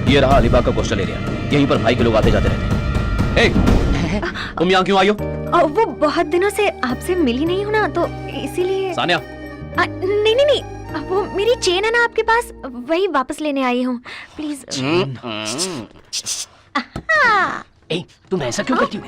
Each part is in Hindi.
ये रहा अलीबाग का कोस्टल एरिया। यहीं पर भाई के लोग आते जाते रहते हैं। ए, तुम यहाँ क्यों आई हो? वो बहुत दिनों से आपसे मिली नहीं हूँ ना, तो इसीलिए। सानिया। नहीं नहीं नहीं, वो मेरी चेन है ना आपके पास, वही वापस लेने आई हूँ, प्लीज। ए, तुम ऐसा क्यों करती हो?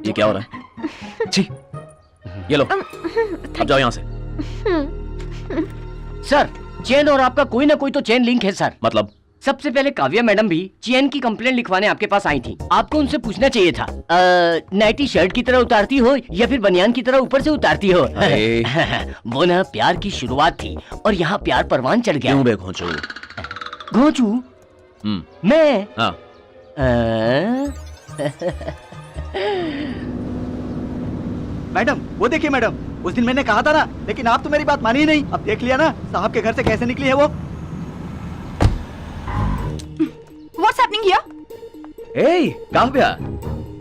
ये क्या हो रहा है? छी, ये लो, अब जाओ यहाँ से। सर, चेन और आपका कोई ना कोई तो चेन लिंक है सर। मतलब? सबसे पहले काव्या मैडम भी चेन की कंप्लेंट लिखवाने आपके पास आई थी। आपको उनसे पूछना चाहिए था, नाइटी शर्ट की तरह उतारती हो या फिर बनियान की तरह ऊपर से उतारती हो? वो ना प्यार की शुरुआत थी और यहाँ प्यार परवान चढ़ गया। क्यों बे घोंचू? घोंचू? मैं? हाँ। मैडम, वो देखिए मैडम, उस दिन मैंने कहा था ना, लेकिन आप तो मेरी बात मानी ही नहीं। अब देख लिया ना साहब के घर से कैसे निकली है वो। What's happening here? ए, काव्या,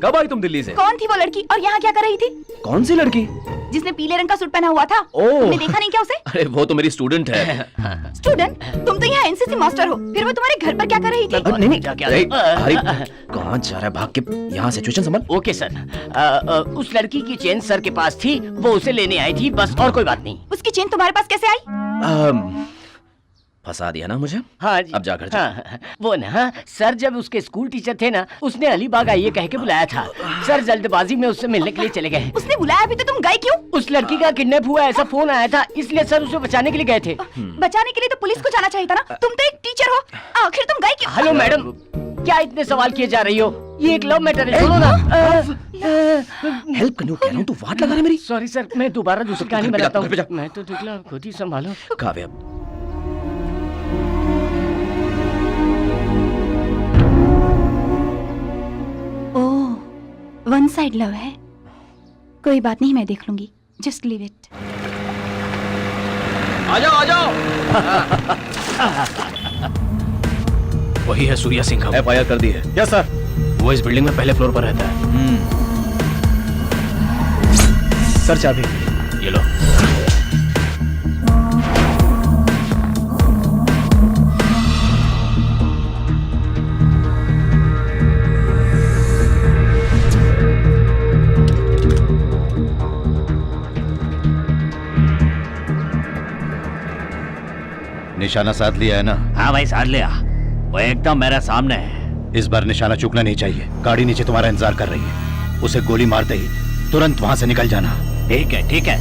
कब आई तुम दिल्ली से? कौन थी वो लड़की और यहाँ क्या कर रही थी? कौन सी लड़की? जिसने पीले रंग का सूट पहना हुआ था। ओह। तुमने देखा नहीं क्या उसे? अरे वो तो मेरी स्टूडेंट है। स्टूडेंट? तुम तो यहाँ एनसीसी मास्टर हो, फिर वो तुम्हारे घर पर क्या कर रही थी? नहीं नहीं, कहाँ जा रहा है भाग के? यहाँ सिचुएशन संभाल। ओके सर, उस लड़की की चेन सर के पास थी, वो उसे लेने आई थी, बस और कोई बात नहीं। उसकी चेन तुम्हारे पास कैसे आई? फंसा दिया ना मुझे। हाँ जी। अब जा घर जा। हाँ, वो ना सर जब उसके स्कूल टीचर थे ना, उसने अलीबाग आइए कह के बुलाया था। सर जल्दबाजी में उससे मिलने के लिए चले गए। उसने बुलाया भी तो तुम गए क्यों? उस लड़की का किडनैप हुआ ऐसा फोन आया था, इसलिए सर उसे बचाने के लिए गए थे। बचाने के लिए तो पुलिस को जाना चाहिए था ना, तुम तो एक टीचर हो, आखिर तुम गए क्यों? हेलो मैडम, क्या इतने सवाल किए जा रही हो? ये एक लव मैटर है, सुनो ना। हेल्प करने को कह रहा हूँ, तू वाट लगा रहा है मेरी। सॉरी सर, मैं दोबारा दूसरी कहानी घर पे जा, बताता घर पे जा। हूँ। मैं तो निकला, खुद ही संभालो। काव्या, वन साइड लव है, कोई बात नहीं, मैं देख लूंगी, जस्ट लीव इट। आ जाओ आ जाओ। वही है सूर्या सिंह का। FIR कर दी है। Yes sir. वो इस बिल्डिंग में पहले फ्लोर पर रहता है। सर चाबी। ये लो। निशाना साध लिया है ना? हाँ भाई, साध लिया, वो एकदम मेरे सामने है। इस बार निशाना चूकना नहीं चाहिए। गाड़ी नीचे तुम्हारा इंतजार कर रही है, उसे गोली मारते ही तुरंत वहां से निकल जाना। ठीक है ठीक है।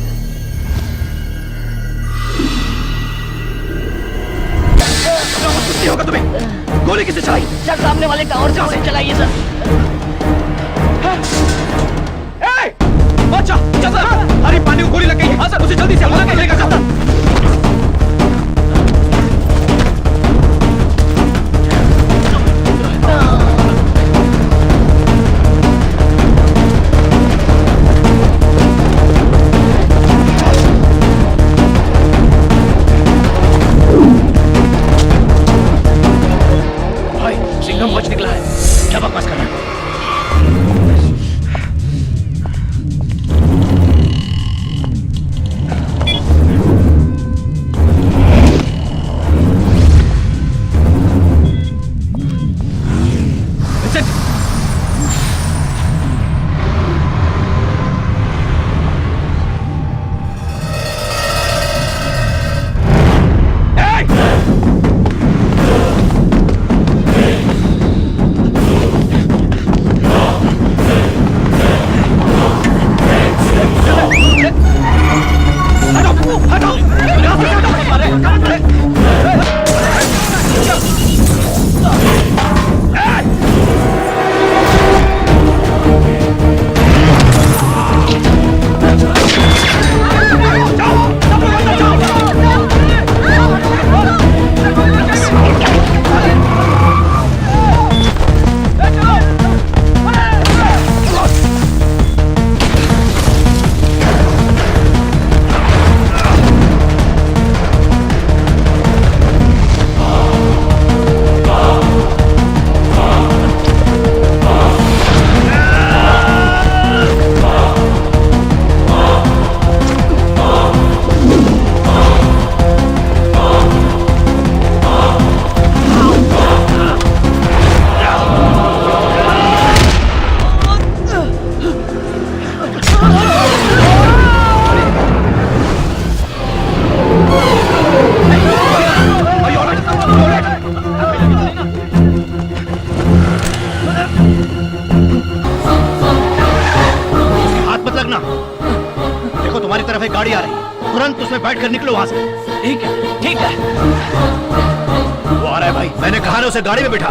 होगा तुम्हें? गोली किसे चलाई? सर सामने वाले का और से चलाइए सर। अच्छा, अरे पानी को गोली लग गई। हाँ सर, उसे जल्दी से हमारा लेकर जाता। भाई, सिंघम बच निकला है। क्या बकवास कर रहा है? लगना। देखो तुम्हारी तरफ एक गाड़ी आ रही है, तुरंत उसमें बैठकर निकलो वहां से। ठीक है, ठीक है। वो आ रहा है भाई, मैंने कहा ना उसे गाड़ी में बिठा।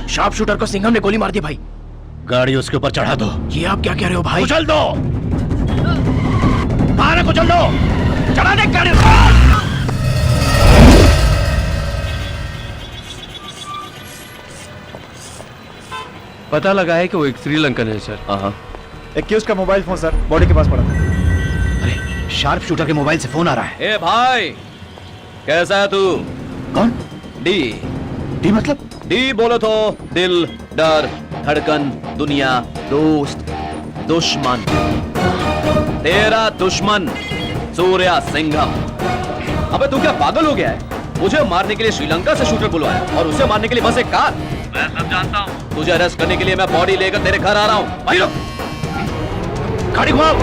शार्प शूटर को सिंघम ने गोली मार दी भाई। गाड़ी उसके ऊपर चढ़ा दो। ये आप क्या कह रहे हो भाई? कुचल दो, बाहर कुचल दो, चढ़ा दे गाड़ी। पता लगा है कि वो एक श्रीलंकन है सर। हाँ। एक्यूज का मोबाइल फोन सर बॉडी के पास पड़ा था। अरे शार्प शूटर के मोबाइल से फोन आ रहा है। ए भाई, कैसा है तू? कौन? डी। डी मतलब? डी बोलो तो दिल, डर, धड़कन, दुनिया, दोस्त, दुश्मन। तेरा दुश्मन सूर्या सिंघम। अबे तू क्या पागल हो गया है? मुझे मारने के लिए श्रीलंका से शूटर बुलवाया और उसे मारने के लिए बस एक कार। मैं सब जानता हूँ। तुझे अरेस्ट करने के लिए मैं बॉडी लेकर तेरे घर आ रहा हूँ। भाई रुक, गाड़ी घुमाओ।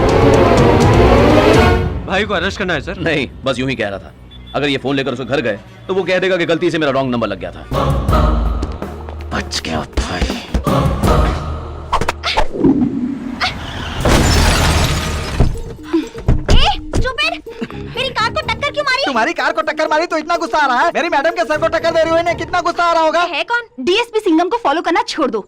भाई को अरेस्ट करना है सर? नहीं, बस यूं ही कह रहा था। अगर ये फोन लेकर उसके घर गए तो वो कह देगा कि गलती से मेरा रॉन्ग नंबर लग गया था। बच गया भाई। मेरी कार को टक्कर क्यों मारी? तुम्हारी कार को टक्कर मारी तो इतना गुस्सा आ रहा है? मेरी मैडम के सर को टक्कर दे रही हुई ने कितना गुस्सा आ रहा होगा? है कौन? डीएसपी सिंघम को फॉलो करना छोड़ दो,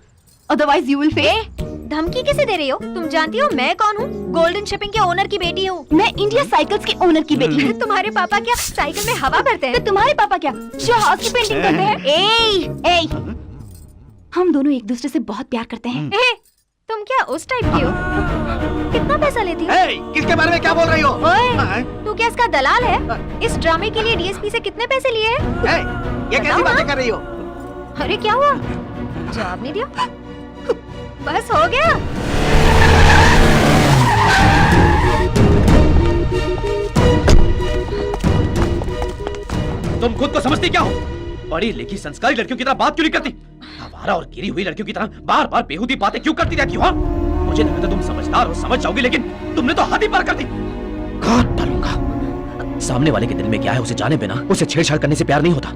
अदरवाइज यू विल फेल। धमकी किसे दे रही हो? तुम जानती हो मैं कौन हूँ? गोल्डन शिपिंग के ओनर की बेटी हूँ। मैं इंडिया साइकिल्स के ओनर की बेटी हूँ। तुम्हारे पापा क्या साइकिल में हवा भरते हैं? तो तुम्हारे पापा क्या जहाज की पेंटिंग करते हैं? ए, हम दोनों एक दूसरे से बहुत प्यार करते हैं। तुम क्या उस टाइप की हो? कितना पैसा लेती हो? किसके बारे में क्या बोल रही हो? ओए, तू क्या इसका दलाल है? इस ड्रामे के लिए डीएसपी से कितने पैसे लिए हैं? ये कैसी बातें कर रही हो? अरे क्या हुआ? जवाब नहीं दिया? बस हो गया। तुम खुद को समझती क्या हो? पढ़ी लिखी संस्कारी लड़कियों की तरह बात क्यों नहीं करती? आवारा और गिरी हुई लड़कियों की तरह बार बार बेहुदी बातें क्यों करती रहती हो? मुझे लगा था तुम समझदार हो, समझ जाओगी, लेकिन तुमने तो हद ही पार कर दी। काट डालूंगा। सामने वाले के दिल में क्या है उसे जाने बिना उसे छेड़छाड़ करने से प्यार नहीं होता।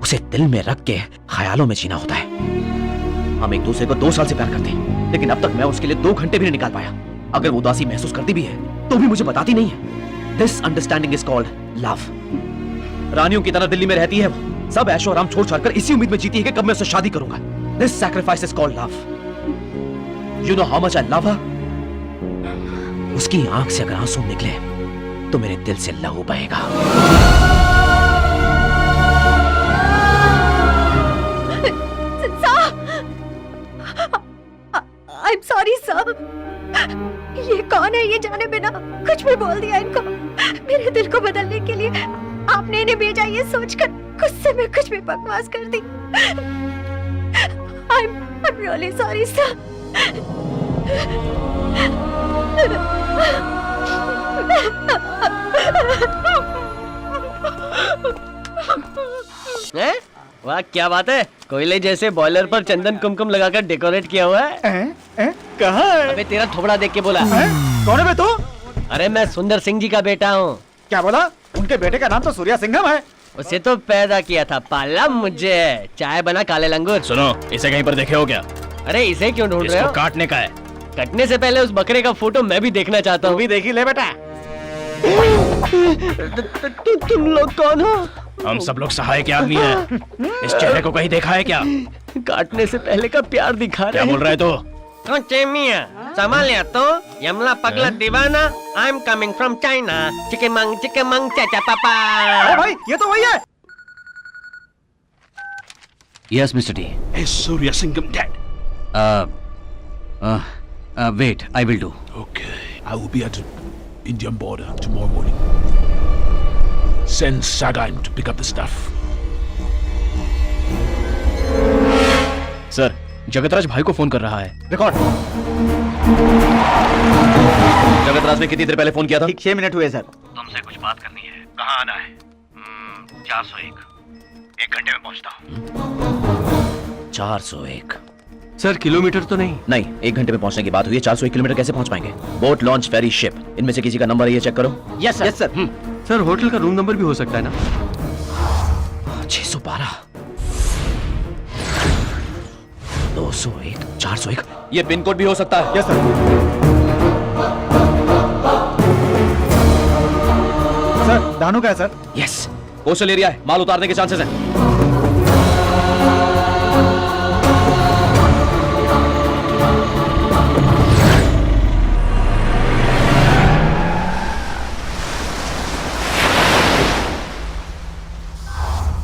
उसे दिल में रख के ख्यालों में जीना होता है। हम एक दूसरे को 2 साल से प्यार करते हैं, लेकिन अब तक मैं उसके लिए 2 घंटे भी नहीं निकाल पाया। अगर वो उदासी महसूस करती भी है तो भी मुझे बताती नहीं है। This understanding is called love. रानियों की तरह दिल्ली में रहती है वो, सब ऐशो आराम छोड़ छाड़ कर इसी उम्मीद में जीती है कि कब मैं उससे शादी करूंगा। This sacrifice is called love. You know how much I love हर। उसकी आंख से अगर आंसू निकले तो मेरे दिल से लहू बहेगा। I'm sorry sir। ये कौन है? ये जाने बिना कुछ भी बोल दिया इनको। मेरे दिल को बदलने के लिए आपने इन्हें भेजा ये सोचकर गुस्से में कुछ भी बकवास कर दी। I'm really sorry sir। वाह क्या बात है, कोयले जैसे बॉयलर पर चंदन कुमकुम लगाकर डेकोरेट किया हुआ है। कहाँ है? अबे तेरा थोबड़ा देख के बोला। कौन है बे तू? अरे मैं सुंदर सिंह जी का बेटा हूँ। क्या बोला? उनके बेटे का नाम तो सूर्या सिंघम है। उसे तो पैदा किया था, पाला मुझे। चाय बना काले लंगूर। सुनो, इसे कहीं पर देखे हो क्या? अरे इसे क्यों ढूंढ रहे इसको हो? काटने का है। कटने से पहले उस बकरे का फोटो मैं भी देखना चाहता हूँ। भी देखी ले बेटा। तुम लोग कौन हो? हम सब लोग सहायक आदमी हैं। इस चेहरे को कहीं देखा है क्या? काटने से पहले का प्यार दिखा रहे क्या बोल रहा है तू? संभाल लिया तो Yamla Pagla Deewana. I am coming from China. चिकमंग चाचा पापा। अरे भाई ये तो वही है। Yes mister D. Is Surya Singham dead? Wait, I will do. Okay, I will be at the Indian border tomorrow morning. Send Sagain to pick up the stuff. Sir, Jagatraj भाई को फोन कर रहा है। रिकॉर्ड। जगतराज ने कितनी देर पहले फोन किया था? ठीक 6 मिनट हुए सर। तुमसे कुछ बात करनी है। कहाँ आना है? 401। 1 घंटे में पहुंचता हूँ। 401। सर किलोमीटर तो नहीं? नहीं, 1 घंटे में पहुंचने की बात हुई है। 401 किलोमीटर कैसे पहुंच पाएंगे? बोट, लॉन्च, फेरी, शिप, इनमें से किसी का नंबर है ये चेक करो। Yes sir. Yes sir. Sir hotel का रूम नंबर भी हो सकता है ना? 612। 401 401 ये पिन कोड भी हो सकता है। Yes sir. सर दानू का है सर। यस कोस्टल एरिया है, माल उतारने के चांसेस हैं।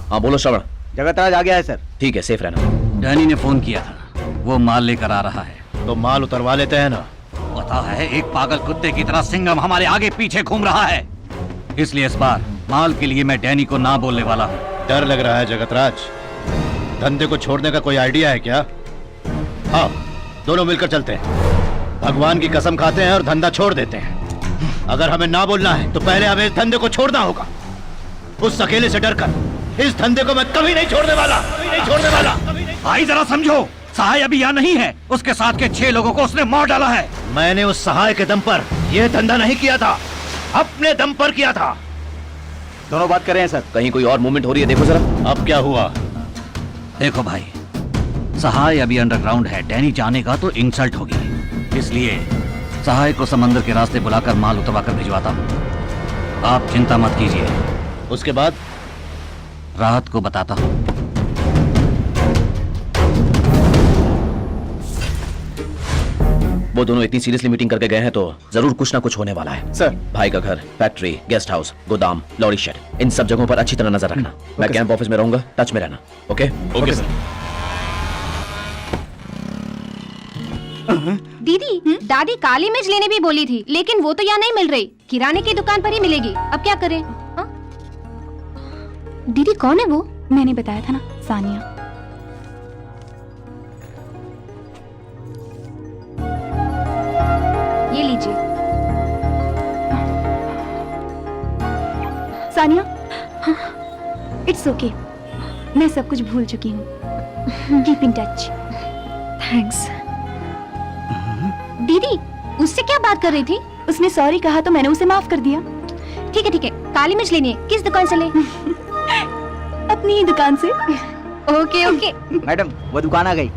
हाँ बोलो श्रवण। जगतराज आ गया है सर। ठीक है, सेफ रहना। डैनी ने फोन किया था, वो माल लेकर आ रहा है। तो माल उतरवा लेते हैं ना। पता है एक पागल कुत्ते की तरह सिंघम हमारे आगे पीछे घूम रहा है, इसलिए इस बार माल के लिए मैं डैनी को ना बोलने वाला हूँ। डर लग रहा है जगतराज, धंधे को छोड़ने का कोई आइडिया है क्या? हाँ, दोनों मिलकर चलते हैं, भगवान की कसम खाते हैं और धंधा छोड़ देते हैं। अगर हमें ना बोलना है तो पहले हमें इस धंधे को छोड़ना होगा। उस अकेले से डरकर इस धंधे को मैं कभी नहीं छोड़ने वाला, कभी नहीं छोड़ने वाला। भाई जरा समझो, सहाय अभी यहाँ नहीं है, उसके साथ के 6 लोगों को उसने मार डाला है। मैंने उस सहाय के दम पर यह धंधा नहीं किया था, अपने दम पर किया था। दोनों बात कर रहे हैं सर। कहीं कोई और मूवमेंट हो रही है, देखो जरा। अब क्या हुआ? देखो भाई, सहाय अभी अंडरग्राउंड है, डैनी जानेगा तो इंसल्ट होगी, इसलिए सहाय को समंदर के रास्ते बुलाकर माल उतरवा कर भिजवाता हूँ। आप चिंता मत कीजिए, उसके बाद राहत को बताता हूँ। वो दोनों इतनी सीरियसली मीटिंग करके गए हैं तो जरूर कुछ ना कुछ होने वाला है। सर। भाई का घर, फैक्ट्री, गेस्ट हाउस, गोदाम, लॉरी शेड, इन सब जगहों पर अच्छी तरह नजर रखना। मैं कैंप ऑफिस में रहूंगा, टच में रहना। Okay okay sir. दीदी, दादी काली मिर्च लेने भी बोली थी, लेकिन वो तो यहाँ नहीं मिल रही, किराने की दुकान पर ही मिलेगी। अब क्या करें? हाँ? दीदी कौन है वो? मैंने बताया था ना, सानिया। ये लीजिए। सानिया, इट्स ओके, मैं सब कुछ भूल चुकी हूँ। Keep in touch. थैंक्स। दीदी, उससे क्या बात कर रही थी? उसने सॉरी कहा तो मैंने उसे माफ कर दिया। ठीक है ठीक है, काली मिर्च लेनी है, किस दुकान से ले? अपनी ही दुकान से। Okay okay. मैडम वो दुकान आ गई।